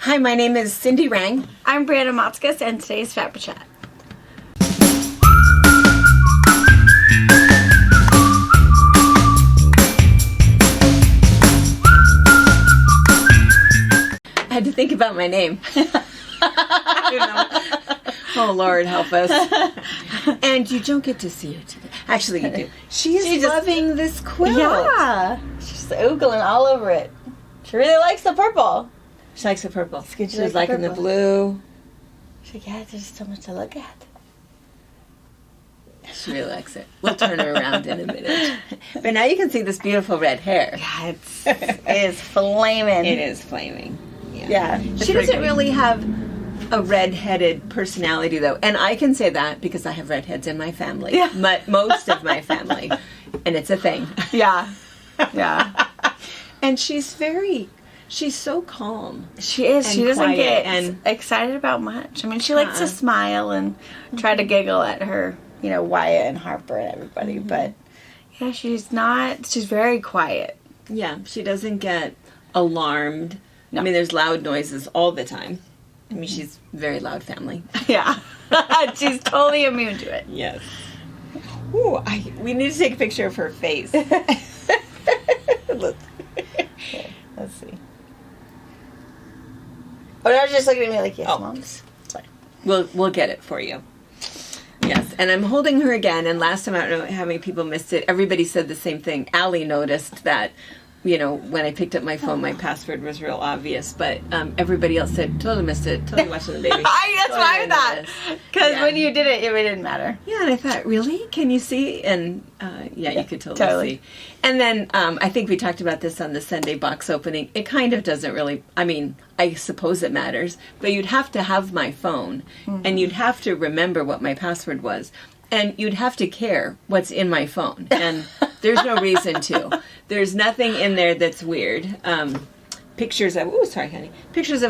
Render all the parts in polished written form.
Hi, my name is Cindy Rang. I'm Brianna Motzkus, and today's FabriChat. I had to think about my name. Oh, Lord, help us. And you don't get to see her today. Actually, you do. She's loving this quilt. Yeah. She's oogling all over it. She really likes the purple. She likes the purple. She's She's liking the blue. She's like, yeah, there's so much to look at. She really likes it. We'll turn her around in a minute. But now you can see this beautiful red hair. Yeah, it is flaming. It is flaming. Yeah. She doesn't really have a red-headed personality, though. And I can say that because I have redheads in my family. Yeah. Most of my family. And it's a thing. Yeah. Yeah. And she's so calm. She is. She doesn't get and excited about much. I mean, she likes to smile and try to giggle at her, Wyatt and Harper and everybody. Mm-hmm. But, yeah, she's very quiet. Yeah, she doesn't get alarmed. No. I mean, there's loud noises all the time. I mean, she's a very loud family. Yeah. She's totally immune to it. Yes. Ooh, we need to take a picture of her face. Let's see. Oh, now she's just looking at me like, yes, Mom. It's fine. We'll get it for you. Yes, and I'm holding her again, and last time, I don't know how many people missed it, everybody said the same thing. Allie noticed that, when I picked up my phone, my password was real obvious, but everybody else said, totally missed it, totally watching the baby. That's why I thought. Because when you did it, it didn't matter. Yeah, and I thought, really? Can you see? And you could totally see. And then I think we talked about this on the Sunday box opening. It kind of doesn't really, I suppose it matters, but you'd have to have my phone, and you'd have to remember what my password was. And you'd have to care what's in my phone. And there's no reason to. There's nothing in there that's weird. Pictures of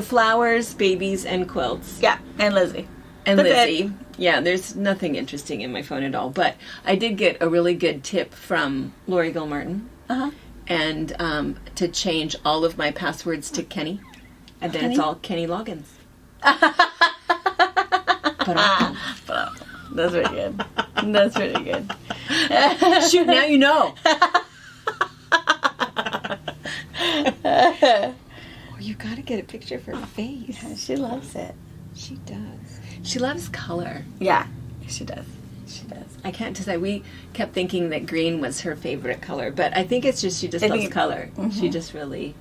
flowers, babies, and quilts. Yeah, and Lizzie. Yeah, there's nothing interesting in my phone at all. But I did get a really good tip from Lori Gilmartin. Uh-huh. And to change all of my passwords to Kenny. And then it's all Kenny Loggins. That's really good. That's really good. Shoot, now you know. You gotta get a picture of her face. Yeah, she loves it. She does. She loves color. Yeah, she does. She does. I can't decide. We kept thinking that green was her favorite color, but I think it's just she just loves color. Mm-hmm. She just really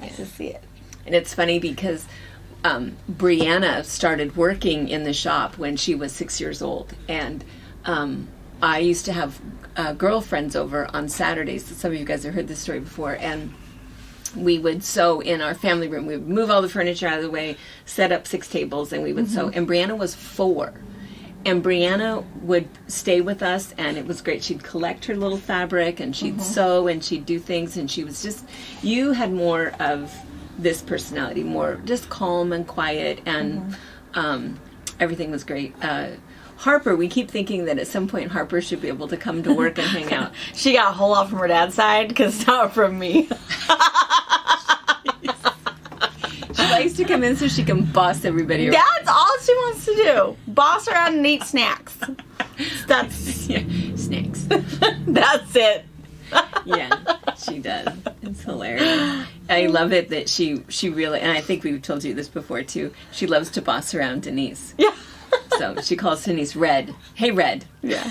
likes to see it. And it's funny because Brianna started working in the shop when she was 6 years old, and I used to have girlfriends over on Saturdays. Some of you guys have heard this story before, and we would sew in our family room. We would move all the furniture out of the way, set up 6 tables, and we would sew. And Brianna was 4. And Brianna would stay with us, and it was great. She'd collect her little fabric, and she'd sew, and she'd do things, and she was just, you had more of this personality, more just calm and quiet, and everything was great. Harper, we keep thinking that at some point Harper should be able to come to work and hang out. She got a whole lot from her dad's side, because it's not from me. She likes to come in so she can boss everybody around. That's all she wants to do. Boss around and eat snacks. That's snacks. That's it. Yeah, she does. It's hilarious. I love it that she really, and I think we've told you this before too, she loves to boss around Denise. Yeah. So she calls Denise Red. Hey, Red. Yeah.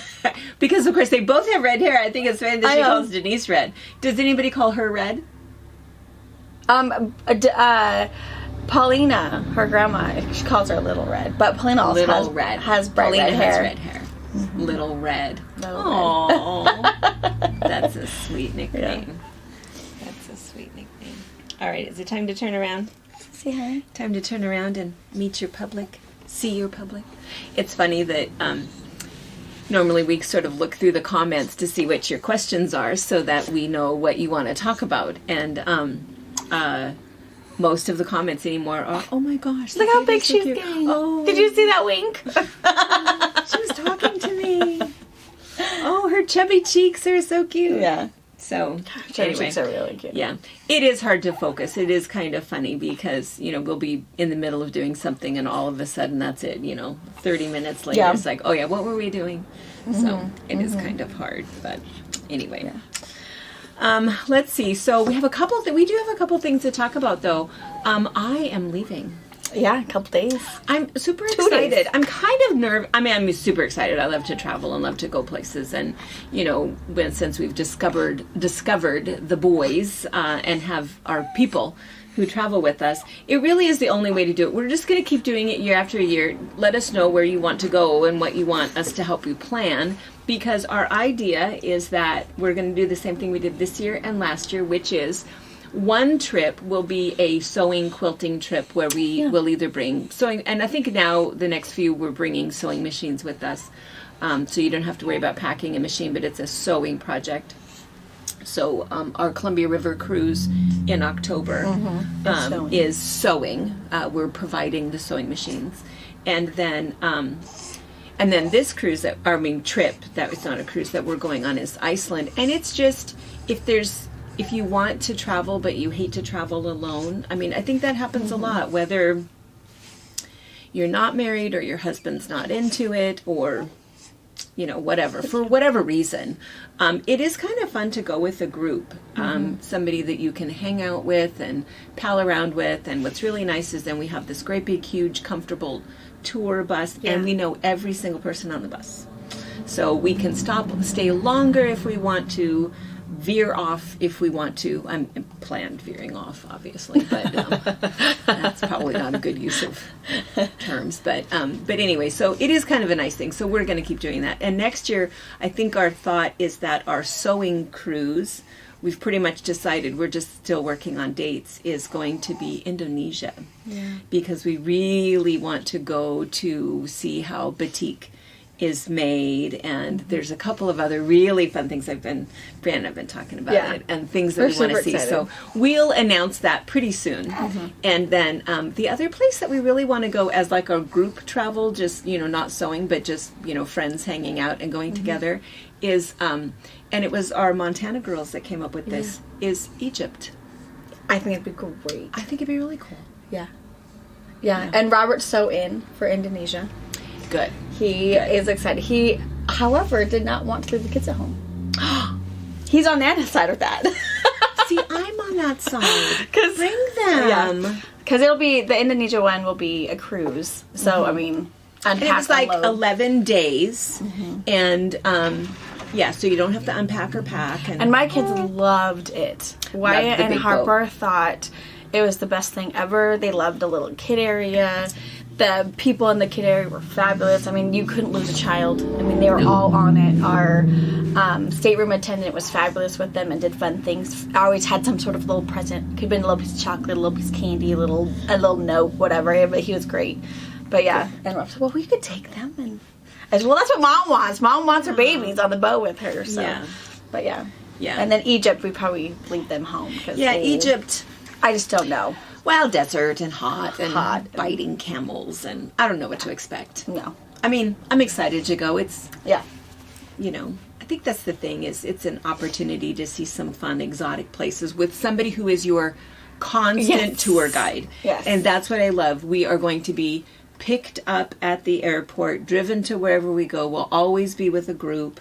Because, of course, they both have red hair. I think it's funny that she calls Denise Red. Does anybody call her Red? Paulina, her grandma, she calls her Little Red. But Paulina also has bright red hair. Has red hair. Mm-hmm. Little Red. Aww. That's a sweet nickname. Yeah. That's a sweet nickname. All right, is it time to turn around? See, honey? Time to turn around and meet your public. See your public. It's funny that normally we sort of look through the comments to see what your questions are so that we know what you want to talk about. And most of the comments anymore are, oh my gosh, look how big she's getting. Oh. Did you see that wink? She was talking to me. Oh, her chubby cheeks are so cute. Yeah. So Anyway, anyway, are really cute. yeah, it is hard to focus. It is kind of funny because, we'll be in the middle of doing something and all of a sudden that's it, 30 minutes later, It's like, oh yeah, what were we doing? So it is kind of hard, but anyway. Let's see. So we do have a couple things to talk about though. I am leaving. Yeah, a couple days. I'm super excited. Days. I'm kind of nervous. I mean, I'm super excited. I love to travel and love to go places. And, since we've discovered the boys and have our people who travel with us, it really is the only way to do it. We're just going to keep doing it year after year. Let us know where you want to go and what you want us to help you plan. Because our idea is that we're going to do the same thing we did this year and last year, which is one trip will be a sewing quilting trip where we will either bring sewing, and I think now the next few we're bringing sewing machines with us, so you don't have to worry about packing a machine, but it's a sewing project. So our Columbia River cruise in October is sewing. We're providing the sewing machines, and then this cruise trip that it's not a cruise that we're going on is Iceland, and it's just if you want to travel but you hate to travel alone, I mean, I think that happens a lot, whether you're not married or your husband's not into it or, whatever, for whatever reason. It is kind of fun to go with a group, somebody that you can hang out with and pal around with. And what's really nice is then we have this great big, huge, comfortable tour bus, and we know every single person on the bus. So we can stay longer if we want to, veer off if we want to. I'm planned veering off, obviously, but that's probably not a good use of terms. But anyway, so it is kind of a nice thing. So we're going to keep doing that. And next year, I think our thought is that our sewing cruise, we've pretty much decided, we're just still working on dates, is going to be Indonesia. Yeah. Because we really want to go to see how batik is made, and there's a couple of other really fun things Brian and I've been talking about it, and things that we want to see. Excited. So we'll announce that pretty soon. And then the other place that we really want to go as like a group travel, just, not sewing, but just, friends hanging out and going together is, and it was our Montana girls that came up with this, is Egypt. I think it'd be great. I think it'd be really cool. Yeah. And Robert's so in for Indonesia. Good. He is excited. He, however, did not want to leave the kids at home. He's on that side of that. See, I'm on that side. Bring them. Because the Indonesia one will be a cruise. So, I mean, unpack. And it's like 11 days. And, so you don't have to unpack or pack. And my kids loved it. Wyatt and Harper thought it was the best thing ever. They loved the little kid area. The people in the kid area were fabulous. I mean, you couldn't lose a child. I mean, they were all on it. Our stateroom attendant was fabulous with them and did fun things. I always had some sort of little present. Could have been a little piece of chocolate, a little piece of candy, a little note, whatever. But he was great. But yeah, and I said, well, we could take them. And I said, well, that's what Mom wants. Mom wants her babies on the boat with her. So, but yeah. And then Egypt, we probably leave them home. Egypt. I just don't know. Well, desert and hot and biting camels, and I don't know what to expect. No. I mean, I'm excited to go. It's, I think that's the thing, is it's an opportunity to see some fun, exotic places with somebody who is your constant tour guide. Yes. And that's what I love. We are going to be picked up at the airport, driven to wherever we go. We'll always be with a group.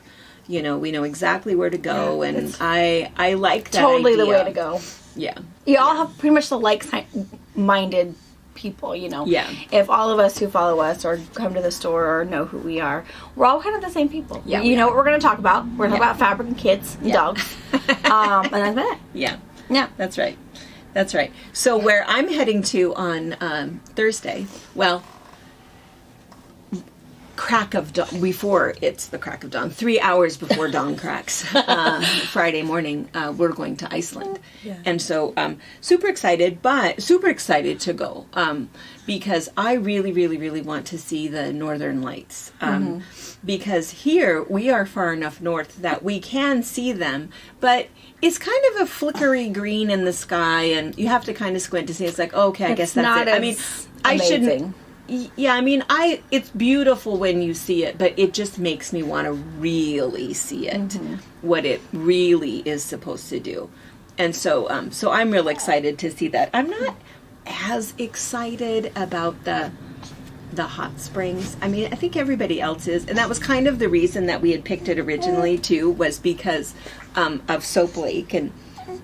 We know exactly where to go, and I like that totally idea. The way to go. Yeah. You all have pretty much the like-minded people, Yeah. If all of us who follow us or come to the store or know who we are, we're all kind of the same people. Yeah. You know what we're going to talk about. We're going to talk about fabric and kids and dogs. And that's it. Yeah. Yeah. That's right. So where I'm heading to on Thursday, crack of dawn, before it's the crack of dawn, 3 hours before dawn cracks, Friday morning, we're going to Iceland. And so super excited to go, because I really, really, really want to see the northern lights. Because here we are far enough north that we can see them, but it's kind of a flickery green in the sky, and you have to kind of squint to see. It's like, okay, I guess that's it. I mean, I shouldn't. Yeah, I mean, it's beautiful when you see it, but it just makes me want to really see it, what it really is supposed to do. And so I'm real excited to see that. I'm not as excited about the hot springs. I mean, I think everybody else is, and that was kind of the reason that we had picked it originally too, was because of Soap Lake, and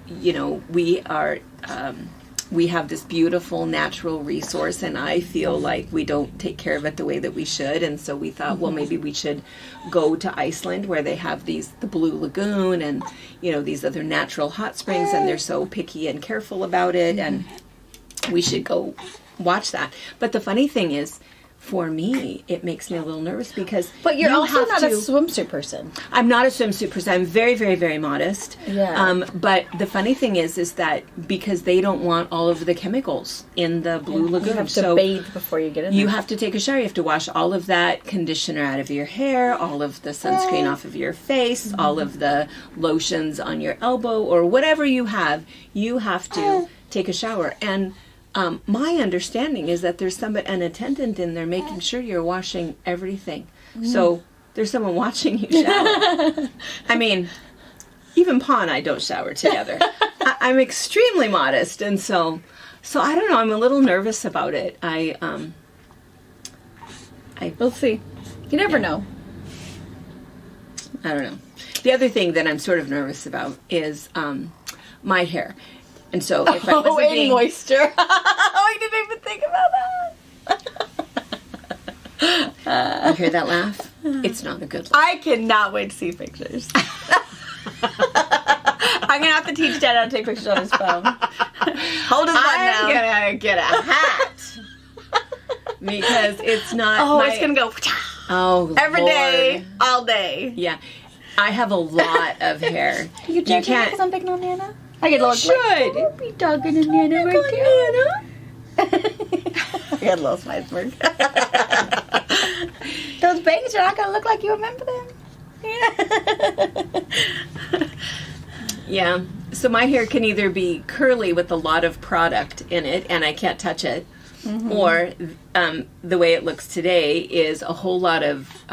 you know, we have this beautiful natural resource, and I feel like we don't take care of it the way that we should. And so we thought, well, maybe we should go to Iceland, where they have the Blue Lagoon and, you know, these other natural hot springs, and they're so picky and careful about it, and we should go watch that. But the funny thing is, for me, it makes me a little nervous because... But you're also not a swimsuit person. I'm not a swimsuit person. I'm very, very, very modest. Yeah. But the funny thing is that because they don't want all of the chemicals in the Blue Lagoon. You have to bathe before you get in there. You have to take a shower. You have to wash all of that conditioner out of your hair, all of the sunscreen off of your face, all of the lotions on your elbow, or whatever you have to take a shower. And... my understanding is that there's an attendant in there making sure you're washing everything. So there's someone watching you shower. I mean, even Pa and I don't shower together. I'm extremely modest, and so I don't know. I'm a little nervous about it. We'll see. You never know. I don't know. The other thing that I'm sort of nervous about is my hair. And so if I wasn't being... moisture. I didn't even think about that. You hear that laugh? It's not a good laugh. I cannot wait to see pictures. I'm going to have to teach Dad how to take pictures on his phone. Hold his button now. I'm going to get a hat. Because it's not... it's going to go... every Lord. Day, all day. Yeah. I have a lot of hair. You can't... because I'm picking on Nana? I get a little... should. Don't be talking to Nana right there. I got a little smile smirk. Those bangs are not going to look like you remember them. Yeah. So my hair can either be curly with a lot of product in it, and I can't touch it, or the way it looks today is a whole lot of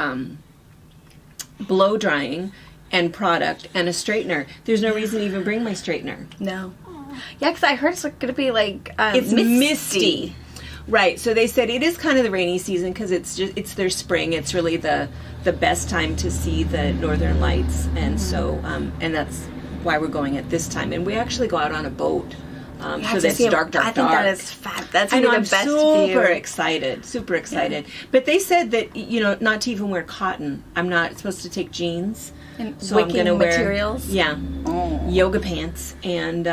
blow drying and product and a straightener. There's no reason to even bring my straightener. No. Yeah, because I heard it's going to be like it's misty. Right. So they said it is kind of the rainy season because it's their spring. It's really the best time to see the northern lights, and so and that's why we're going at this time. And we actually go out on a boat. So that's dark. I think that is fab. That's the best view. Super excited. Yeah. But they said that, you know, not to even wear cotton. I'm not supposed to take jeans. And so I'm going to wear materials. Yeah. Yoga pants and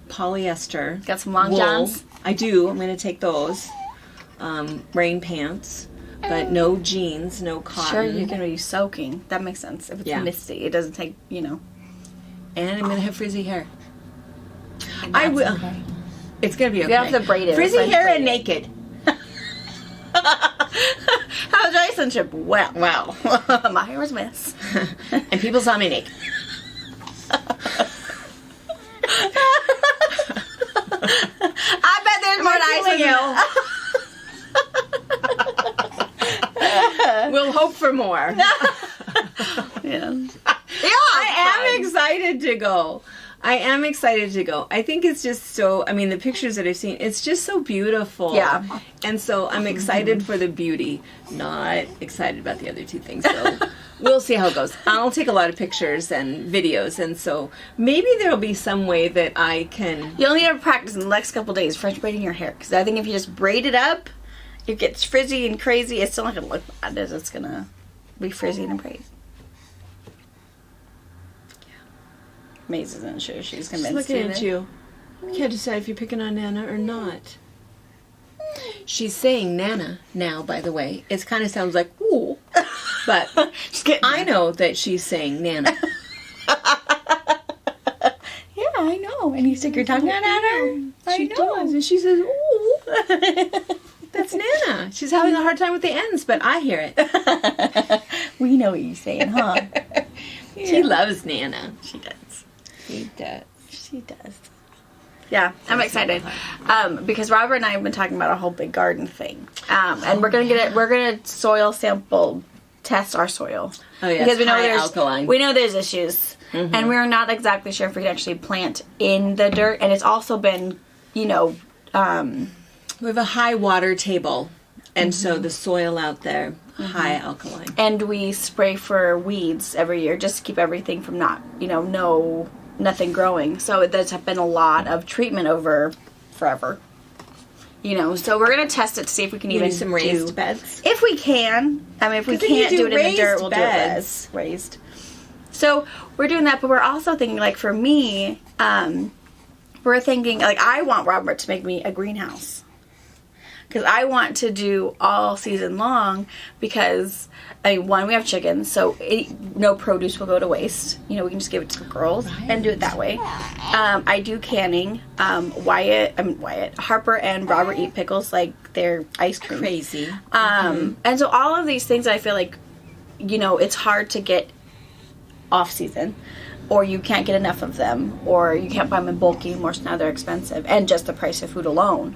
polyester. Got some long johns? I do. I'm going to take those. Rain pants. But no jeans, no cotton. Sure, you're going to be soaking. That makes sense. If it's misty, it doesn't take, you know. And I'm going to have frizzy hair. I will. Okay. It's going to be okay. You have to braid it. Frizzy hair and naked. How's your Iceland trip? Well, my hair was a mess. And people saw me naked. I bet there's more to Iceland. We'll hope for more. Yeah. I am excited to go. I think it's just so, I mean, the pictures that I've seen, it's just so beautiful. Yeah. And so I'm excited for the beauty, not excited about the other two things. So we'll see how it goes. I'll take a lot of pictures and videos, and so maybe there'll be some way that I can... You'll need to practice in the next couple days French braiding your hair, because I think if you just braid it up, it gets frizzy and crazy. It's still not going to look bad. It's going to be frizzy and braid. Maze isn't sure she's convinced. She's looking at you. You can't decide if you're picking on Nana or not. She's saying Nana now, by the way. It kind of sounds like, ooh. But I know that she's saying Nana. Yeah, I know. And you stick your tongue out at her. She does. And she says, ooh. That's Nana. She's having a hard time with the N's, but I hear it. We know what you're saying, huh? Yeah. She loves Nana. She does. She does. She does. Yeah, I'm excited because Robert and I have been talking about a whole big garden thing, and we're gonna soil sample test our soil. Oh yeah, because we know there's alkaline. We know there's issues, and we're not exactly sure if we can actually plant in the dirt. And it's also been, we have a high water table, and so the soil out there high alkaline. And we spray for weeds every year just to keep everything from nothing growing. So there's been a lot of treatment over forever. So we're going to test it to see if we can even do some raised beds. If we can. I mean, if we can't do it in the dirt, we'll do it as raised. So we're doing that, but we're also thinking, like, for me, we're thinking, like, I want Robert to make me a greenhouse. Because I want to do all season long because, one, we have chickens, so no produce will go to waste. We can just give it to the girls and do it that way. I do canning. Harper and Robert eat pickles like they're ice cream. Crazy. And so all of these things I feel like, it's hard to get off season. Or you can't get enough of them. Or you can't buy them in bulk anymore, so now they're expensive. And just the price of food alone.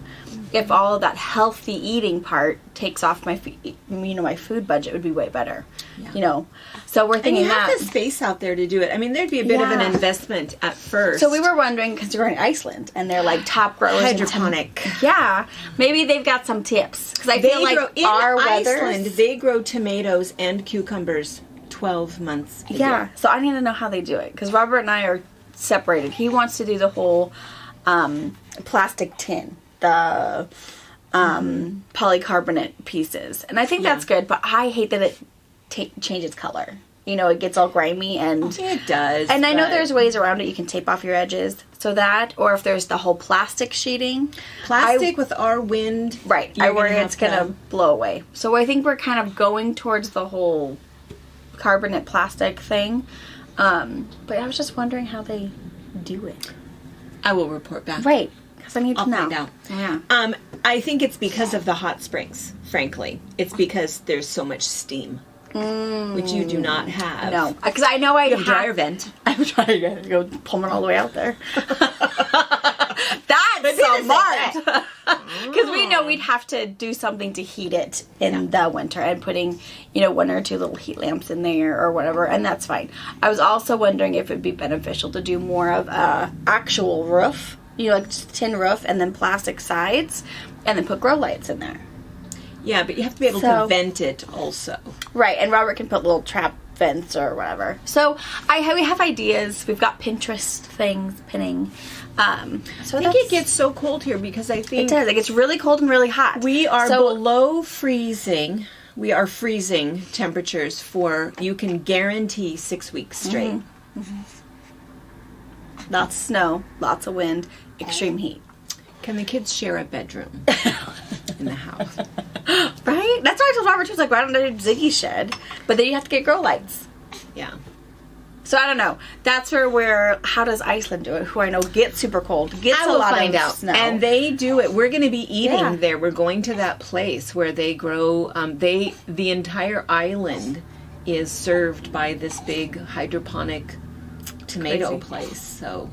If all of that healthy eating part takes off my food budget, would be way better. Yeah. So we're thinking and you have the space out there to do it. I mean, there'd be a bit of an investment at first. So we were wondering, because you're going to Iceland, and they're like top growers. Hydroponic. Yeah. Maybe they've got some tips. Because I feel like in Iceland, they grow tomatoes and cucumbers 12 months a year. So I need to know how they do it. Because Robert and I are separated. He wants to do the whole plastic tin. The polycarbonate pieces, and I think that's good, but I hate that it changes color. It gets all grimy, and it does. And I know there's ways around it. You can tape off your edges, so that, or if there's the whole plastic sheeting, with our wind, right? I worry it's gonna blow away. So I think we're kind of going towards the whole carbonate plastic thing. But I was just wondering how they do it. I will report back. Right. I need to know. Find out. Yeah. I think it's because of the hot springs, frankly. It's because there's so much steam, which you do not have. No. Because I know I have a dryer vent. I'm trying to go pulling all the way out there. That's smart. Because we know we'd have to do something to heat it in the winter and putting, 1 or 2 little heat lamps in there or whatever, and that's fine. I was also wondering if it'd be beneficial to do more of a actual roof. Like tin roof and then plastic sides, and then put grow lights in there. Yeah, but you have to be able to vent it also. Right, and Robert can put little trap vents or whatever. So we have ideas. We've got Pinterest things, pinning. So I think it gets so cold here because I think... It does. It gets really cold and really hot. We are below freezing. We are freezing temperatures for, you can guarantee 6 weeks straight. Mm-hmm. Mm-hmm. Lots of snow, lots of wind, extreme heat. Can the kids share a bedroom in the house? Right? That's why I told Robert, he was like, why don't I do Ziggy's shed? But then you have to get grow lights. Yeah. So I don't know. That's where how does Iceland do it? Who I know gets super cold, gets a lot of snow. And they do it. We're going to be eating there. We're going to that place where they grow, the entire island is served by this big hydroponic tomato place. So,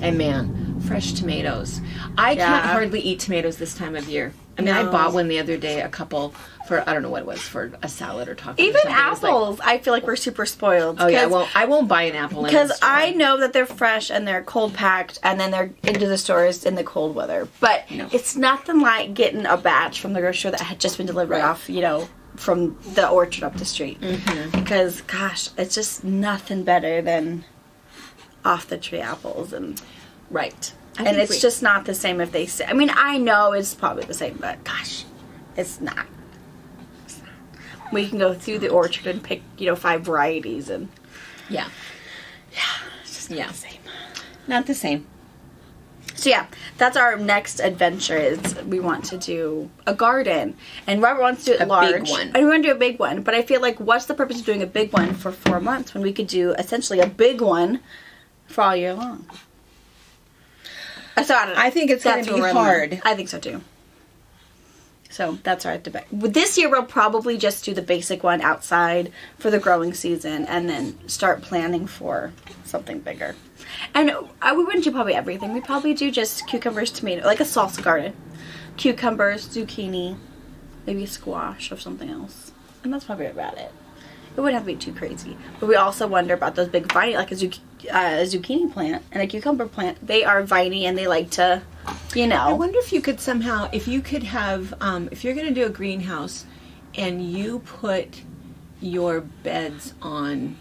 and man, fresh tomatoes. I can't hardly eat tomatoes this time of year. I mean, I bought one the other day, a couple for, I don't know what it was, for a salad or taco. Even apples, I feel like we're super spoiled. Oh yeah, I won't buy an apple because I know that they're fresh and they're cold packed, and then they're into the stores in the cold weather. But it's nothing like getting a batch from the grocery store that had just been delivered off, from the orchard up the street. Mm-hmm. Because gosh, it's just nothing better than off the tree apples and and it's just not the same if they say. I mean, I know it's probably the same, but gosh, it's not. We can go through the orchard and pick 5 varieties and it's just not the same. Not the same. So that's our next adventure. Is we want to do a garden, and Robert wants to do it large. Big one. And we want to do a big one, but I feel like what's the purpose of doing a big one for 4 months when we could do essentially a big one for all year long? So I don't know. I think it's going to be hard. I think so too. So that's our debate. This year we'll probably just do the basic one outside for the growing season and then start planning for something bigger. And we wouldn't do probably everything. We'd probably do just cucumbers, tomato, like a salsa garden. Cucumbers, zucchini, maybe squash or something else. And that's probably about it. It wouldn't have to be too crazy. But we also wonder about those big viney, like a zucchini plant and a cucumber plant. They are viney and they like to, I wonder if you could somehow, if you could have, if you're going to do a greenhouse and you put your beds on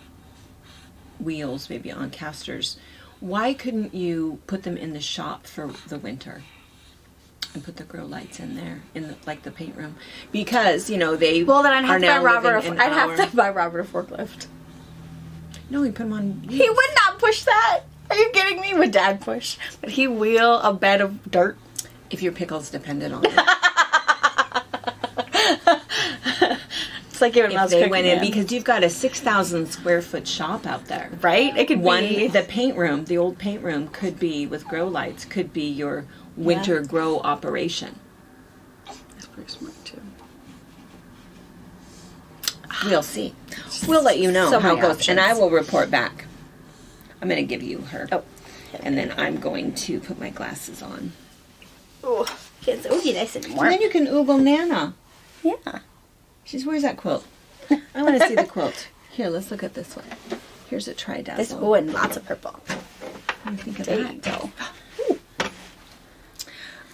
wheels, maybe on casters, why couldn't you put them in the shop for the winter? And put the grow lights in there, in the paint room, because they then I'd have to buy Robert a forklift. No, he put them on wheels. He would not push that. Are you kidding me? Would Dad push? Would he wheel a bed of dirt? If your pickles depended on it. It's like giving if they went in, because you've got a 6,000 square foot shop out there, right? It could be the paint room. The old paint room could be with grow lights. Could be your winter grow operation. That's pretty smart too. We'll see. We'll let you know how it goes, options. And I will report back. I'm going to give you her. Oh. And then I'm going to put my glasses on. Oh, it's oogie nice and warm. And then you can oogle Nana. Yeah. Where's that quilt? I want to see the quilt. Here, let's look at this one. Here's a tri-dazzle. And lots of purple. What do you think of There that? you go.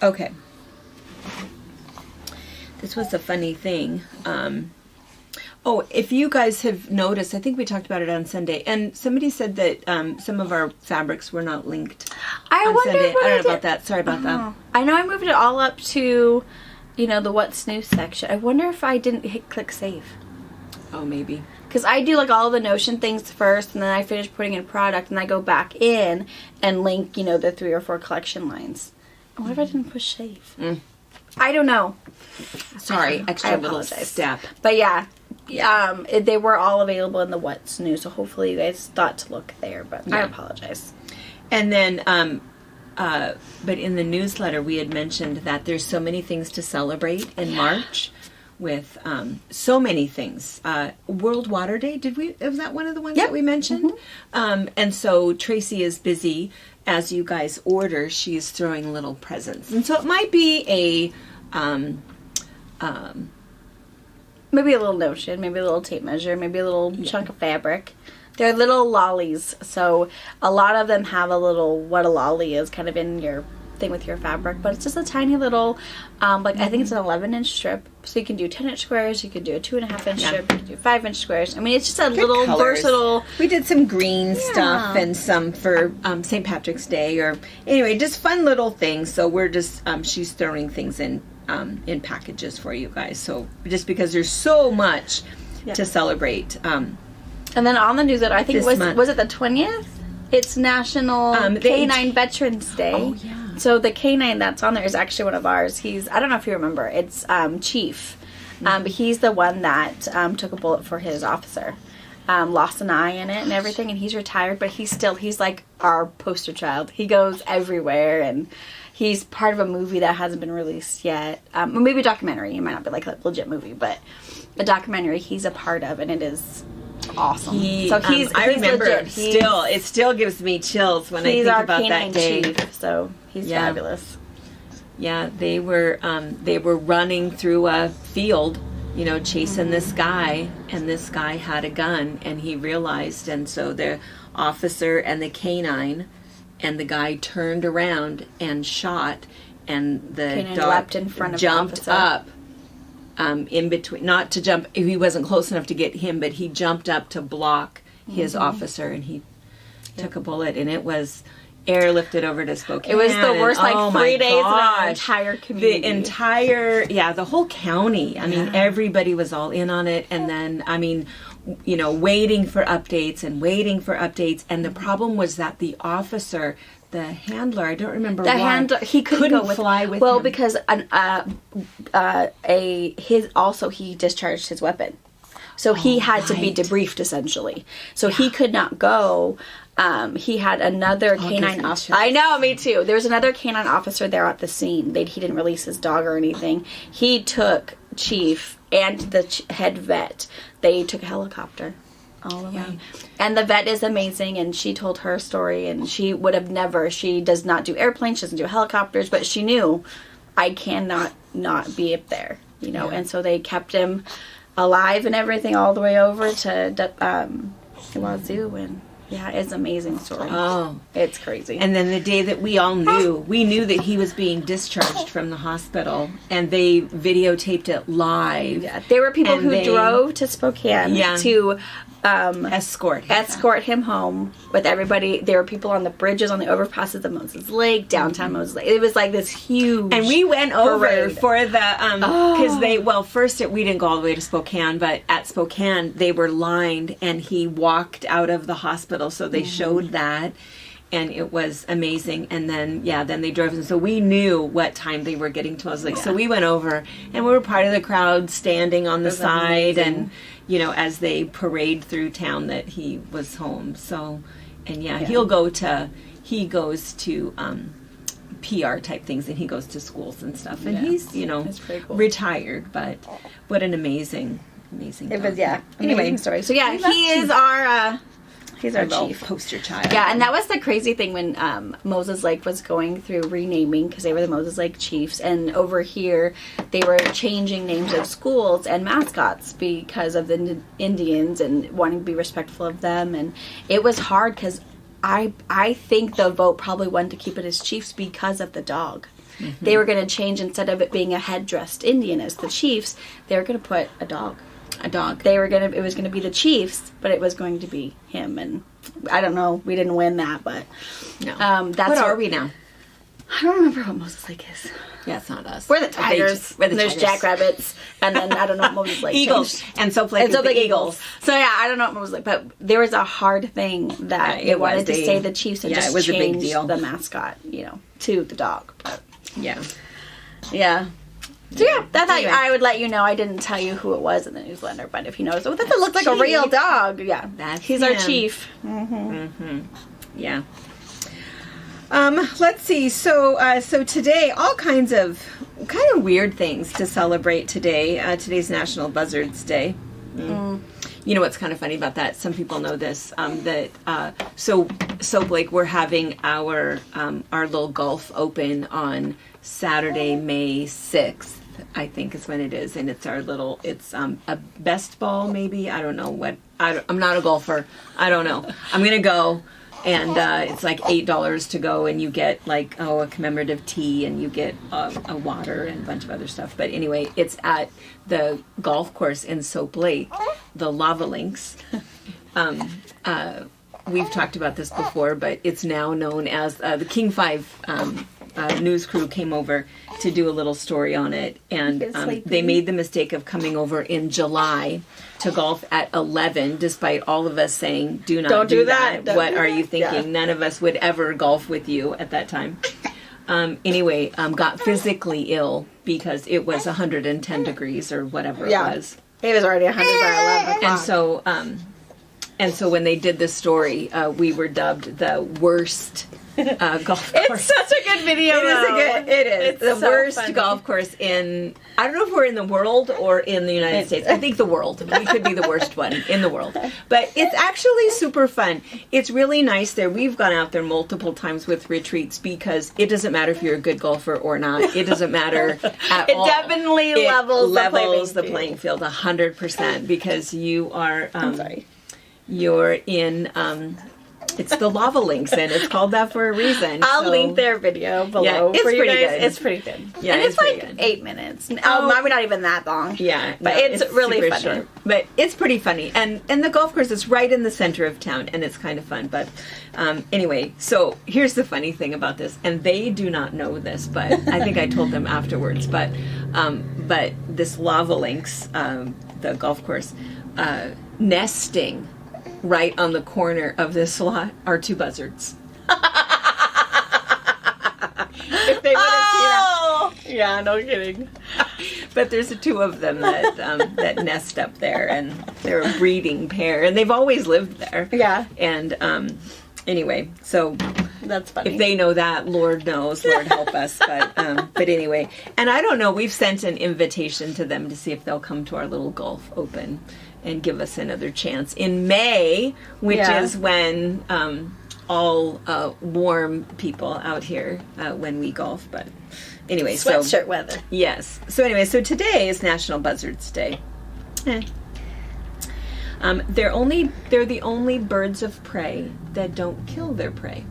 Okay. This was a funny thing. If you guys have noticed, I think we talked about it on Sunday, and somebody said that some of our fabrics were not linked on Sunday. I don't know about that. Sorry about that. I know I moved it all up to, the What's New section. I wonder if I didn't click save. Oh, maybe. Because I do all the Notion things first, and then I finish putting in product, and I go back in and link, the 3 or 4 collection lines. What if I didn't push save? I don't know. Sorry, extra little step. But yeah. They were all available in the What's New, so hopefully you guys thought to look there, but I apologize. And then, but in the newsletter we had mentioned that there's so many things to celebrate in March with so many things. World Water Day, was that one of the ones that we mentioned? Mm-hmm. And so Tracy is busy. As you guys order, she's throwing little presents. And so it might be maybe a little Notion, maybe a little tape measure, maybe a little chunk of fabric. They're little lollies, so a lot of them have a little, what a lolly is kind of in your thing with your fabric, but it's just a tiny little, I think it's an 11-inch strip, so you can do 10-inch squares, you can do a 2.5-inch strip, you can do 5-inch squares. I mean, it's just a little versatile. We did some green stuff and some for St. Patrick's Day, or anyway, just fun little things. So we're just, she's throwing things in packages for you guys. So just because there's so much to celebrate. And then on the newsletter, I think was it the 20th? It's National Canine Veterans Day. Oh, yeah. So the canine that's on there is actually one of ours. I don't know if you remember, it's Chief. But he's the one that took a bullet for his officer. Lost an eye in it and everything, and he's retired, but he's like our poster child. He goes everywhere, and he's part of a movie that hasn't been released yet. Maybe a documentary. It might not be like a legit movie, but a documentary he's a part of, and it is awesome. I remember it still gives me chills when I think about that day. Chief, so he's fabulous. Yeah, they were running through a field, chasing this guy, and this guy had a gun, and he realized, and so the officer and the canine and the guy turned around and shot, and the canine dog leapt in front of jumped up. In between, not to jump, he wasn't close enough to get him, but he jumped up to block his officer, and he took a bullet, and it was airlifted over to Spokane. It was the worst 3 days in our entire community. The whole county. I mean, everybody was all in on it, and then, waiting for updates, and the problem was that the officer, the handler, I don't remember why. Handler, he couldn't fly with him. Well, because he discharged his weapon. So he had to be debriefed, essentially. So he could not go. He had another canine officer. I know, me too. There was another canine officer there at the scene. He didn't release his dog or anything. He took Chief and the head vet. They took a helicopter all the way. And the vet is amazing, and she told her story, and she would have never, she does not do airplanes, she doesn't do helicopters, but she knew, I cannot not be up there, you know, and so they kept him alive and everything all the way over to Wazoo, and it's an amazing story. Oh. It's crazy. And then the day that we all knew, we knew that he was being discharged from the hospital, and they videotaped it live. Yeah, there were people who drove to Spokane to escort him home with everybody. There were people on the bridges, on the overpasses of Moses Lake, downtown Moses Lake. It was like this huge And we went over for the, because first we didn't go all the way to Spokane, but at Spokane they were lined, and he walked out of the hospital, so they showed that, and it was amazing. And then then they drove, and so we knew what time they were getting to Moses Lake. So we went over, and we were part of the crowd standing on the side, and you know, as they parade through town that he was home. So, and he goes to PR type things, and he goes to schools and stuff, and he's, you know, cool. Retired, but what an amazing it was, amazing story. So he's our chief poster child. Yeah, and that was the crazy thing when Moses Lake was going through renaming, because they were the Moses Lake Chiefs, and over here they were changing names of schools and mascots because of the Indians and wanting to be respectful of them. And it was hard, because I think the vote probably wanted to keep it as Chiefs because of the dog. Mm-hmm. They were going to change, instead of it being a head-dressed Indian as the Chiefs, they were going to put a dog. It was gonna be the Chiefs, but it was going to be him, and I don't know, we didn't win that, but no. What are we now? I don't remember what Moses Lake is. Yeah, it's not us. We're the Tigers. There's Jackrabbits, and then I don't know what Moses Lake Eagles, changed. and Soap Lake the Eagles. So I don't know what Moses Lake, but there was a hard thing that it wanted to say the Chiefs and just change the mascot, you know, to the dog. But yeah. So that's how I would let you know. I didn't tell you who it was in the newsletter, but if you notice, that looks like a real dog. Yeah, he's our chief. Mm-hmm. Yeah. Let's see. So today, all kinds of weird things to celebrate today. Today's National Buzzards Day. You know what's kind of funny about that? Some people know this. Soap Lake, we're having our little golf open on Saturday, May 6th. I think is when it is, and it's a best ball, maybe. I don't know what. I'm not a golfer. I don't know. I'm gonna go, and it's like $8 to go, and you get like a commemorative tee, and you get a water and a bunch of other stuff. But anyway, it's at the golf course in Soap Lake, the Lava Links. We've talked about this before, but it's now known as the King 5 news crew came over to do a little story on it, and they made the mistake of coming over in July to golf at 11, despite all of us saying, don't do that. What are you thinking? Yeah. None of us would ever golf with you at that time. Got physically ill because it was 110 degrees or whatever it was. It was already 100 by 11 o'clock. And so when they did this story, we were dubbed the worst golf course. It's such a good video. It is. It's the worst golf course in, I don't know if we're in the world or in the United States. I think the world. We could be the worst one in the world. But it's actually super fun. It's really nice there. We've gone out there multiple times with retreats because it doesn't matter if you're a good golfer or not. It doesn't matter at all. It definitely levels the playing field 100% because you are... You're in, it's the Lava Links, and it's called that for a reason. I'll link their video below for you guys. Good. It's pretty good. Yeah, and it's like 8 minutes. Maybe not even that long. Yeah. But it's really funny. Short. But it's pretty funny. And the golf course is right in the center of town, and it's kind of fun. But anyway, so here's the funny thing about this, and they do not know this, but I think I told them afterwards. But this Lava Links, the golf course, nesting right on the corner of this lot are 2 buzzards. If they would have seen Yeah, no kidding. But there's two of them that that nest up there, and they're a breeding pair, and they've always lived there. Yeah. And anyway, so that's funny. If they know that, Lord knows, Lord help us. But anyway, and I don't know. We've sent an invitation to them to see if they'll come to our little golf open and give us another chance in May, which is when all warm people out here when we golf. But anyway, sweatshirt weather. Yes. So anyway, so today is National Buzzards Day. They're the only birds of prey that don't kill their prey.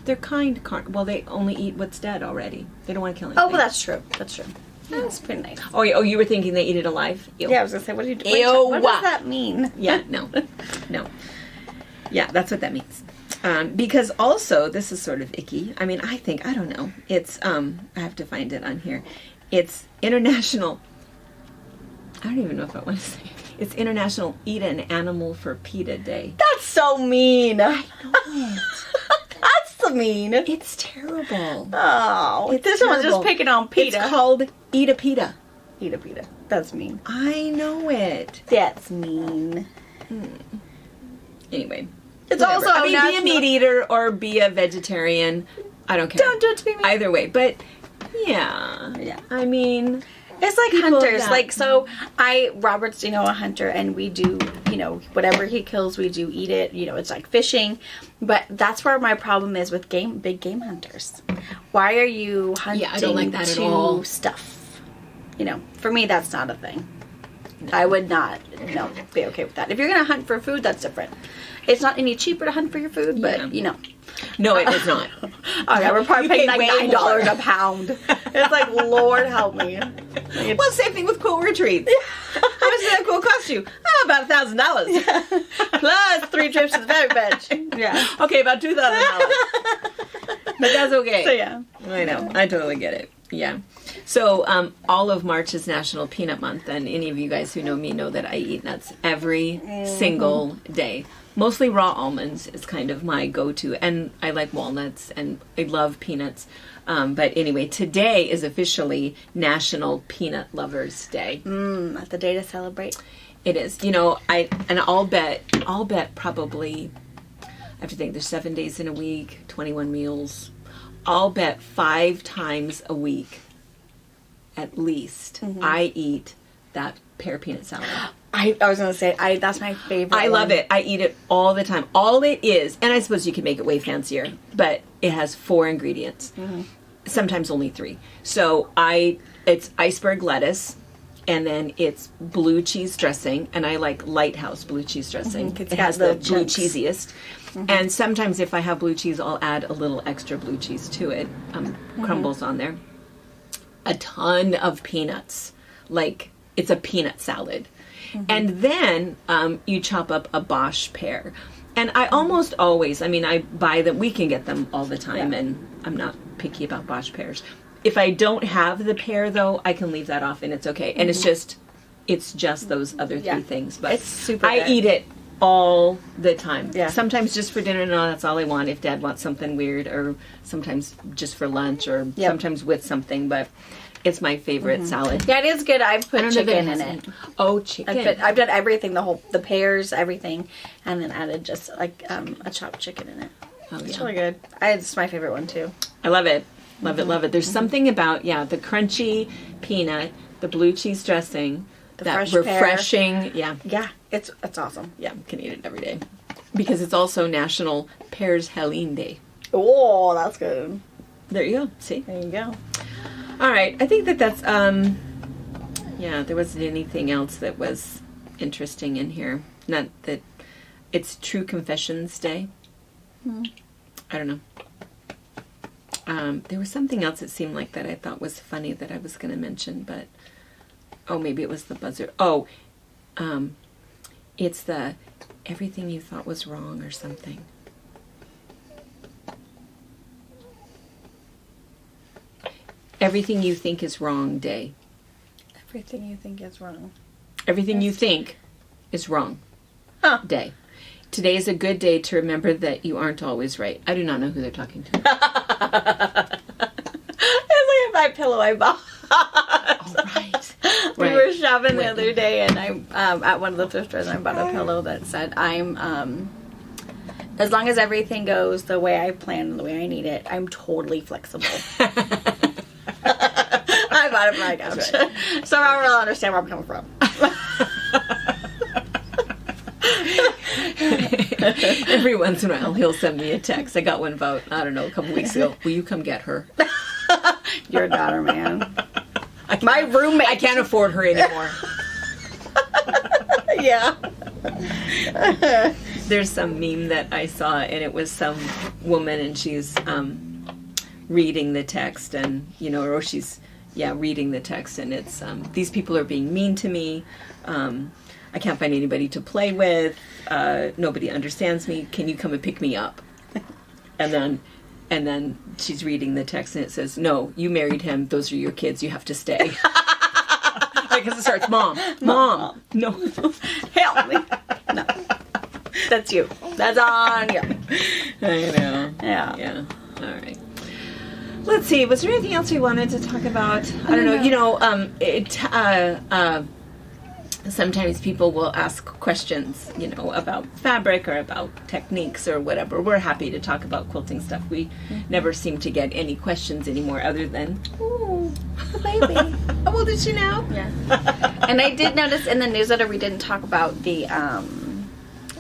They're kind. Well, they only eat what's dead already. They don't want to kill anything. Oh, well, that's true. That's true. That's pretty nice. Oh, you were thinking they eat it alive? Ew. Yeah, I was gonna say, what does that mean? Yeah, no. Yeah, that's what that means. Because also, this is sort of icky. I mean, I don't know. It's, I have to find it on here. It's International, I don't even know if I want to say it. It's International Eat an Animal for PETA Day. That's so mean. I know it. That's so mean. It's terrible. Oh, this one's just picking on PETA. It's called Eat a PETA. Eat a PETA. That's mean. I know it. That's mean. Anyway. It's also be a meat eater or be a vegetarian. I don't care. Don't do it to be mean. Either way. But, yeah. I mean... It's like hunters. Like, so Robert's, a hunter, and we do, whatever he kills, we do eat it. It's like fishing. But that's where my problem is with big game hunters. Why are you hunting I don't like that at all. Stuff? For me, that's not a thing. No. I would not, be okay with that. If you're going to hunt for food, that's different. It's not any cheaper to hunt for your food, but, No, it is not. Okay, we're probably paying like $9 a pound. It's like, Lord help me. Well, same thing with quilt retreats. How much does that quilt cost you? Oh, about $1,000. Plus 3 trips to the fabric bench. Yeah. Okay, about $2,000. But that's okay. So, yeah. I know. I totally get it. Yeah. So, all of March is National Peanut Month, and any of you guys who know me know that I eat nuts every single day. Mostly raw almonds is kind of my go-to, and I like walnuts, and I love peanuts. But anyway, today is officially National Peanut Lovers Day. That's the day to celebrate. It is. I'll bet probably, I have to think, there's 7 days in a week, 21 meals. I'll bet 5 times a week, at least, I eat that pear peanut salad. I was going to say, that's my favorite I love it. I eat it all the time. All it is, and I suppose you could make it way fancier, but it has 4 ingredients. Sometimes only 3. So it's iceberg lettuce, and then it's blue cheese dressing, and I like Lighthouse blue cheese dressing. It has the blue cheesiest. And sometimes if I have blue cheese, I'll add a little extra blue cheese to it, crumbles on there. A ton of peanuts. Like, it's a peanut salad. And then you chop up a Bosch pear. And I almost always, I buy them, we can get them all the time, and I'm not picky about Bosch pears. If I don't have the pear, though, I can leave that off, and it's okay. And it's just those other 3 things. But it's super I good. eat it all the time. Yeah. Sometimes just for dinner, no, that's all I want. If Dad wants something weird, or sometimes just for lunch, or sometimes with something, but... It's my favorite salad. Yeah, it is good. I've put chicken in it. Oh, chicken. I've done everything, the pears, everything, and then added just like a chopped chicken in it. Oh, it's really good. It's my favorite one too. I love it. Love it, love it. There's something about, the crunchy peanut, the blue cheese dressing, that refreshing. Yeah, it's awesome. Yeah, can eat it every day. Because it's also National Pears Helene Day. Oh, that's good. There you go. See? There you go. All right. I think that's, there wasn't anything else that was interesting in here. Not that it's True Confessions Day. I don't know. There was something else that seemed like that I thought was funny that I was going to mention, but, maybe it was the Buzzard. It's the everything you thought was wrong or something. Everything you think is wrong day. Everything you think is wrong. Everything you think is wrong day. Today is a good day to remember that you aren't always right. I do not know who they're talking to. Isn't my pillow I bought. Oh, right. We were shopping the other day, and I at one of the thrift stores, and I bought a pillow that said, "I'm as long as everything goes the way I plan and the way I need it, I'm totally flexible." I bought it for my couch, right. So I don't really understand where I'm coming from. Every once in a while, he'll send me a text. I got one about, I don't know, a couple weeks ago. Will you come get her? Your daughter, man. My roommate. I can't afford her anymore. Yeah. There's some meme that I saw, and it was some woman, and she's reading the text, and, you know, or she's, reading the text, and it's, these people are being mean to me. I can't find anybody to play with. Nobody understands me. Can you come and pick me up? And then she's reading the text, and it says, "No, you married him. Those are your kids. You have to stay." Because it starts, Mom, no, help me. No, that's you. That's on you. I know. Yeah. All right. Let's see. Was there anything else we wanted to talk about? I don't know. You know, sometimes people will ask questions, you know, about fabric or about techniques or whatever. We're happy to talk about quilting stuff. We never seem to get any questions anymore other than, "Ooh, baby, how old is she now?" Yeah. And I did notice in the newsletter we didn't talk about the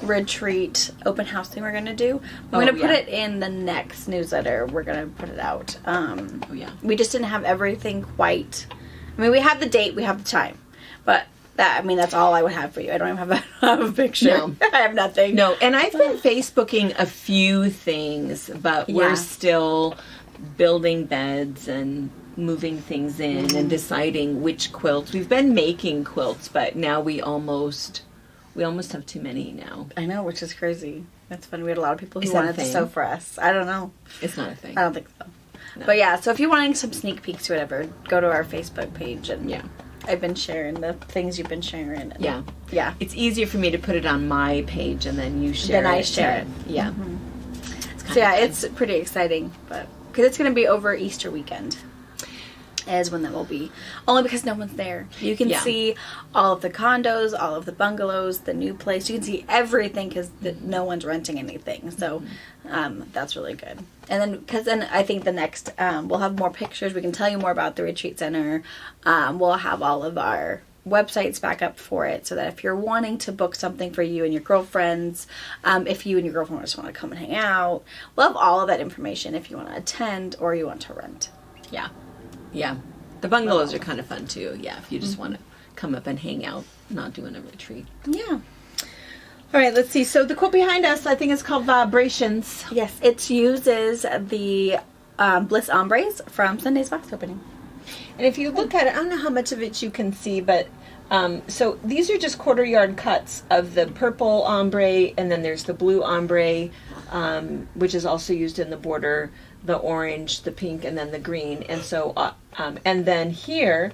retreat open house thing we're going to do. We're going to put it in the next newsletter. We're going to put it out. We just didn't have everything quite. I mean, we have the date, we have the time, but that's all I would have for you. I don't even have a picture. No. I have nothing. No, and I've been Facebooking a few things, but we're still building beds and moving things in and deciding which quilts. We've been making quilts, but now we almost have too many now. I know, which is crazy. That's fun. We had a lot of people who wanted to sew for us. I don't know. It's not a thing. I don't think so. No. But yeah, so if you're wanting some sneak peeks or whatever, go to our Facebook page and I've been sharing the things you've been sharing. And yeah. It's easier for me to put it on my page and then you share it. Then I share it. Yeah. Mm-hmm. So it's pretty exciting, but because it's going to be over Easter weekend. Is when that will be. Only because no one's there. You can see all of the condos, all of the bungalows, the new place. You can see everything because no one's renting anything. So that's really good. And then, because then I think the next, we'll have more pictures. We can tell you more about the retreat center. We'll have all of our websites back up for it so that if you're wanting to book something for you and your girlfriends, if you and your girlfriend just want to come and hang out, we'll have all of that information if you want to attend or you want to rent. Yeah. The bungalows are kind of fun too. Yeah, if you just want to come up and hang out, not doing a retreat. Yeah. All right, let's see. So the quote behind us, I think it's called Vibrations. Yes, it uses the Bliss Ombres from Sunday's box opening. And if you look at it, I don't know how much of it you can see, but so these are just 1/4 yard cuts of the purple ombre, and then there's the blue ombre, which is also used in the border, the orange, the pink, and then the green. And so, and then here,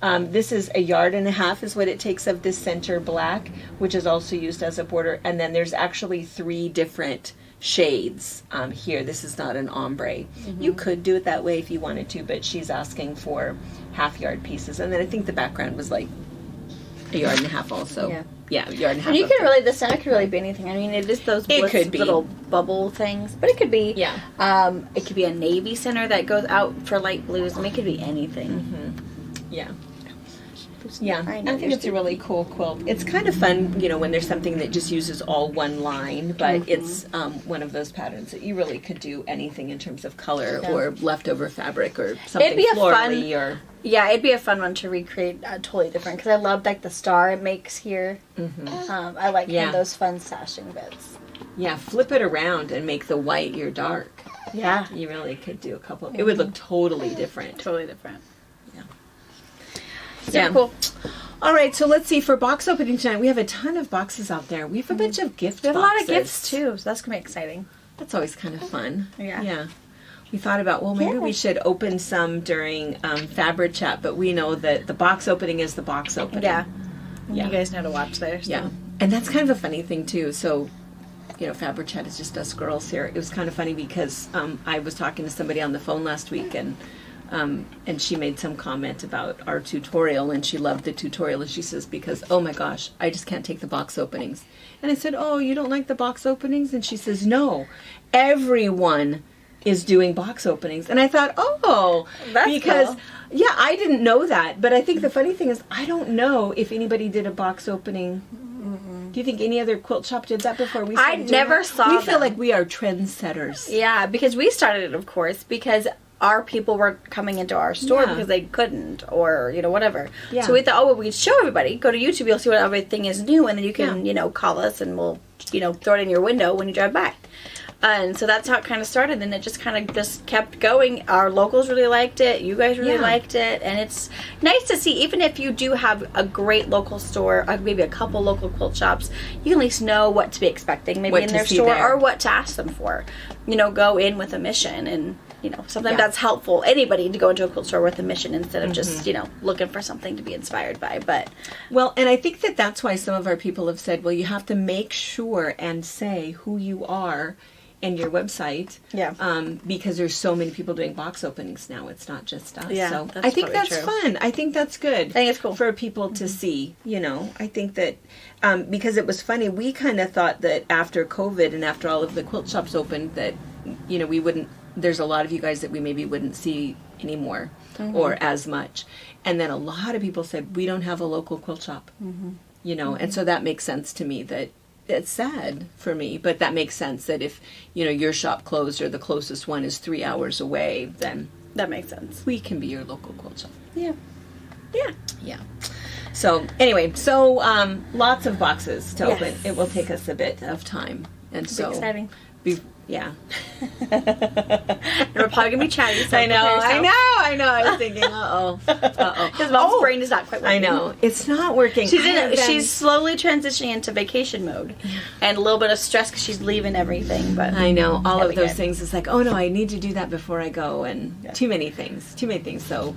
this is 1.5 yards is what it takes of this center black, which is also used as a border. And then there's actually 3 different shades here. This is not an ombre. Mm-hmm. You could do it that way if you wanted to, but she's asking for 1/2 yard pieces. And then I think the background was like 1.5 yards also. Yeah, 1.5 yards. And you can really, the center could really be anything. I mean, it is those little bubble things, but it could be, it could be a navy center that goes out for light blues. I mean, it could be anything. Mm-hmm. Yeah, I think it's a really cool quilt. It's kind of fun, you know, when there's something that just uses all one line, but it's one of those patterns that you really could do anything in terms of color or leftover fabric or something florally or... Yeah, it'd be a fun one to recreate totally different, because I love like the star it makes here. Mm-hmm. I like those fun sashing bits. Yeah, flip it around and make the white your dark. Yeah. You really could do a couple. It would look totally different. Totally different. Yeah. Cool. All right, so let's see. For box opening tonight, we have a ton of boxes out there. We have a bunch of gift boxes. We have a lot of gifts, too, so that's going to be exciting. That's always kind of fun. Yeah. We thought about, maybe we should open some during FabriChat, but we know that the box opening is the box opening. Yeah. You guys know to watch there. So. Yeah. And that's kind of a funny thing, too. So, you know, FabriChat is just us girls here. It was kind of funny because I was talking to somebody on the phone last week, and and she made some comment about our tutorial, and she loved the tutorial, and she says, because, oh my gosh, I just can't take the box openings. And I said, oh, you don't like the box openings? And she says, no, everyone is doing box openings. And I thought, oh, that's because, cool. Yeah, I didn't know that. But I think the funny thing is, I don't know if anybody did a box opening. Do you think any other quilt shop did that before we started? I never saw We feel like we are trendsetters. Yeah, because we started it, of course, because our people were coming into our store because they couldn't, or, whatever. Yeah. So we thought, oh, well, we'd show everybody. Go to YouTube, you'll see what everything is new, and then you can, call us, and we'll, throw it in your window when you drive by. And so that's how it kind of started, and it just kind of just kept going. Our locals really liked it. You guys really liked it. And it's nice to see, even if you do have a great local store, maybe a couple local quilt shops, you can at least know what to be expecting, maybe in their store, or what to ask them for. Go in with a mission, and, sometimes that's helpful. Anybody to go into a quilt store with a mission instead of just, looking for something to be inspired by. But well, and I think that's why some of our people have said, well, you have to make sure and say who you are and your website, because there's so many people doing box openings now. It's not just us. Yeah, so I think that's fun. I think that's good. I think it's cool for people to see. I think that because it was funny. We kind of thought that after COVID and after all of the quilt shops opened, that we wouldn't. There's a lot of you guys that we maybe wouldn't see anymore or as much. And then a lot of people said we don't have a local quilt shop. And so that makes sense to me. That. It's sad for me, but that makes sense that if, your shop closed or the closest one is 3 hours away, then that makes sense. We can be your local quilt shop. Yeah. So anyway, lots of boxes to open. It will take us a bit of time. And so exciting. Yeah. And we're probably going to be chatty. So I know. I was thinking, uh-oh. Because Mom's brain is not quite working. I know. It's not working. She's slowly transitioning into vacation mode. And a little bit of stress because she's leaving everything. But I know. All of those things. It's like, oh, no, I need to do that before I go. And too many things. So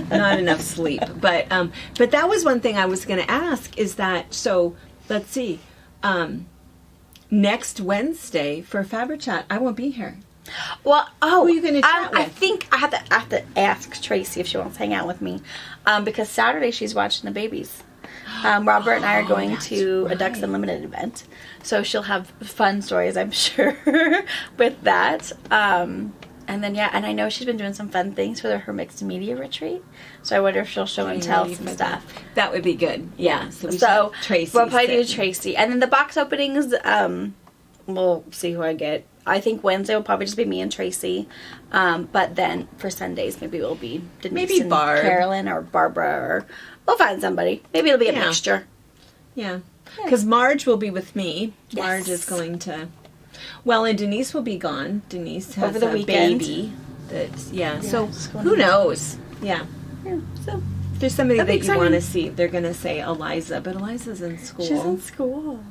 not enough sleep. But that was one thing I was going to ask is that, so let's see. Next Wednesday for FabriChat, I won't be here. Well, who are you going to chat with? I think I have to ask Tracy if she wants to hang out with me, because Saturday she's watching the babies. Robert and I are going to a Ducks Unlimited event, so she'll have fun stories, I'm sure, with that. And then and I know she's been doing some fun things for her mixed media retreat. So I wonder if she'll show and tell some stuff. That would be good. Yeah. So Tracy. We'll probably do Tracy, and then the box openings. We'll see who I get. I think Wednesday will probably just be me and Tracy. But then for Sundays, maybe it'll be Denise and Barb. Carolyn or Barbara, or we'll find somebody. Maybe it'll be a mixture. Yeah. Because Marge will be with me. Yes. Marge is going to. Well, and Denise will be gone. Denise has over the weekend. Baby. So who knows? Yeah. So if there's somebody that you want to see, they're going to say Eliza, but Eliza's in school. She's in school.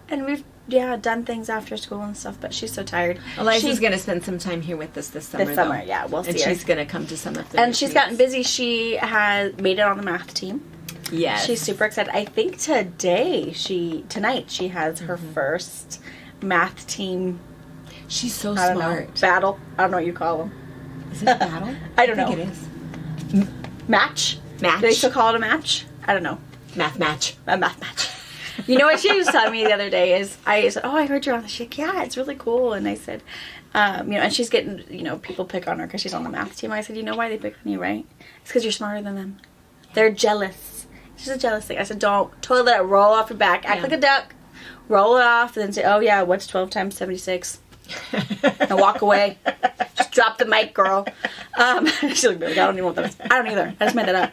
And we've done things after school and stuff, but she's so tired. Eliza's going to spend some time here with us this summer. We'll see. And she's going to come to some of the And she's gotten busy. She has made it on the math team. Yes. She's super excited. I think tonight she has her first math team. She's so smart. Battle. I don't know what you call them. Is it a battle? I don't know. I think it is. Match? Match. Do they still call it a match? I don't know. Math match. A math match. You know what she was telling me the other day is, I said, oh, I heard you're on the show. Yeah, it's really cool. And I said, and she's getting, people pick on her because she's on the math team. I said, you know why they pick on you, right? It's because you're smarter than them. They're jealous. It's just a jealous thing. I said, don't totally let it roll off your back. Act like a duck. Roll it off and then say, oh, yeah, what's 12 times 76? And walk away. Just drop the mic, girl. She's like, I don't even know what that is. I don't either. I just made that up.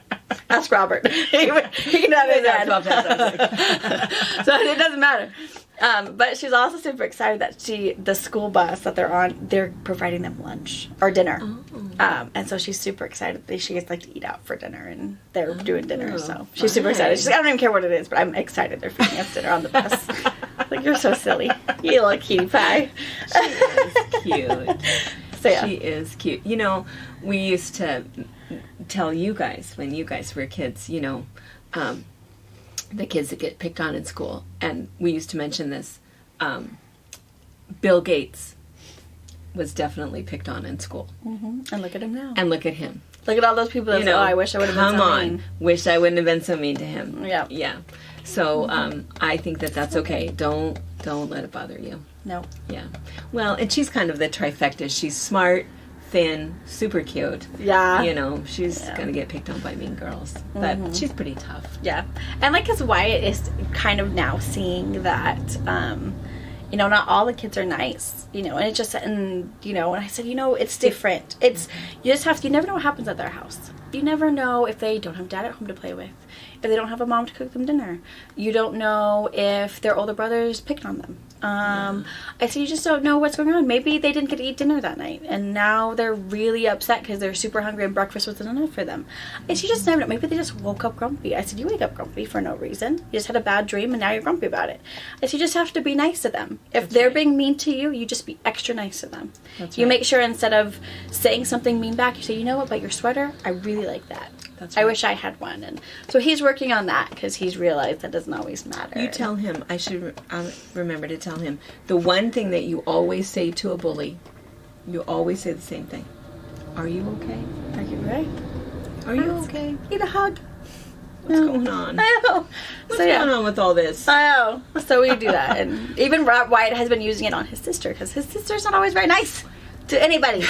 Ask Robert. he can have his head. So it doesn't matter. But she's also super excited that the school bus that they're on, they're providing them lunch or dinner. Oh. And so she's super excited that she gets to eat out for dinner, and they're doing dinner. So she's super excited. She's like, I don't even care what it is, but I'm excited they're feeding us dinner on the bus. Like, you're so silly. You little cutie pie. She is cute. So, yeah. She is cute. We used to tell you guys when you guys were kids, the kids that get picked on in school, and we used to mention this. Bill Gates was definitely picked on in school. Mm-hmm. And look at him now. And look at him. Look at all those people that say, I wish I would have been so mean. Come on. Wish I wouldn't have been so mean to him. Yeah. Yeah. So I think that's okay. Don't let it bother you. No. Yeah. Well, and she's kind of the trifecta. She's smart, thin, super cute. Yeah. You know, she's going to get picked on by mean girls. But she's pretty tough. Yeah. And like, because Wyatt is kind of now seeing that, you know, not all the kids are nice, you know, and it just, and, you know, and I said, you know, it's different. It's, you just have to, you never know what happens at their house. You never know if they don't have dad at home to play with, if they don't have a mom to cook them dinner. You don't know if their older brother's picking on them. I said, you just don't know what's going on. Maybe they didn't get to eat dinner that night, and now they're really upset because they're super hungry and breakfast wasn't enough for them. I said, you just never know. Maybe they just woke up grumpy. I said, you wake up grumpy for no reason. You just had a bad dream, and now you're grumpy about it. I said, you just have to be nice to them. If they're being mean to you, you just be extra nice to them. You make sure instead of saying something mean back, you say, you know what, but your sweater, I really like that. I wish I had one. And so he's working on that because he's realized that doesn't always matter. You tell him, I should remember to tell him, the one thing that you always say to a bully, you always say the same thing. Are you okay? Are you right? Are you okay? Need a hug. What's going on? I know. What's going on with all this? I know. So we do that. And even Wyatt has been using it on his sister because his sister's not always very nice to anybody.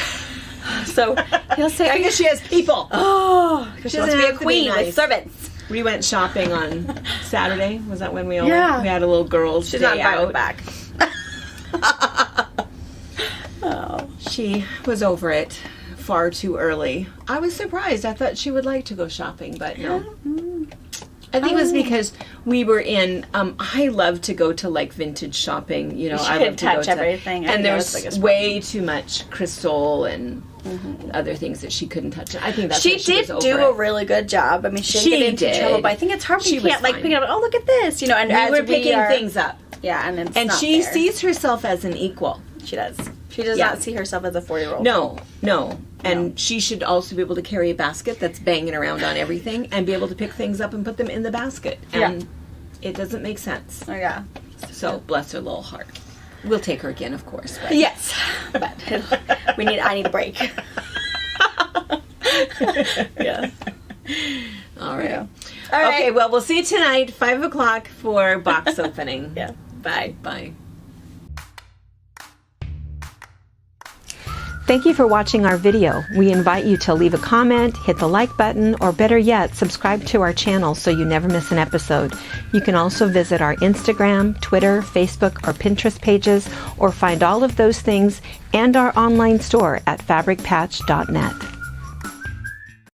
So he'll say, I guess she has people. Oh, because she wants to be a queen with servants. We went shopping on Saturday. Was that when we all went? We had a little girls' day out. Back. Oh. She was over it far too early. I was surprised. I thought she would like to go shopping, but no. I think it was because we were in, I love to go to like vintage shopping, you know. I love to touch everything. And there's way too much crystal and other things that she couldn't touch. I think that's she did do a really good job. I mean, she didn't get into trouble, but I think it's hard when you can't like pick it up. Oh, look at this, you know. And we were picking things up. Yeah, and she sees herself as an equal. She does. She does not see herself as a 4-year-old. No. And she should also be able to carry a basket that's banging around on everything and be able to pick things up and put them in the basket. And it doesn't make sense. Oh, yeah. So, bless her little heart. We'll take her again, of course. But. Yes. But I need a break. Yeah. All right. Yeah. All right. Okay, well, we'll see you tonight, 5 o'clock for box opening. Yeah. Bye. Bye. Thank you for watching our video. We invite you to leave a comment, hit the like button, or better yet, subscribe to our channel so you never miss an episode. You can also visit our Instagram, Twitter, Facebook, or Pinterest pages, or find all of those things and our online store at FabricPatch.net.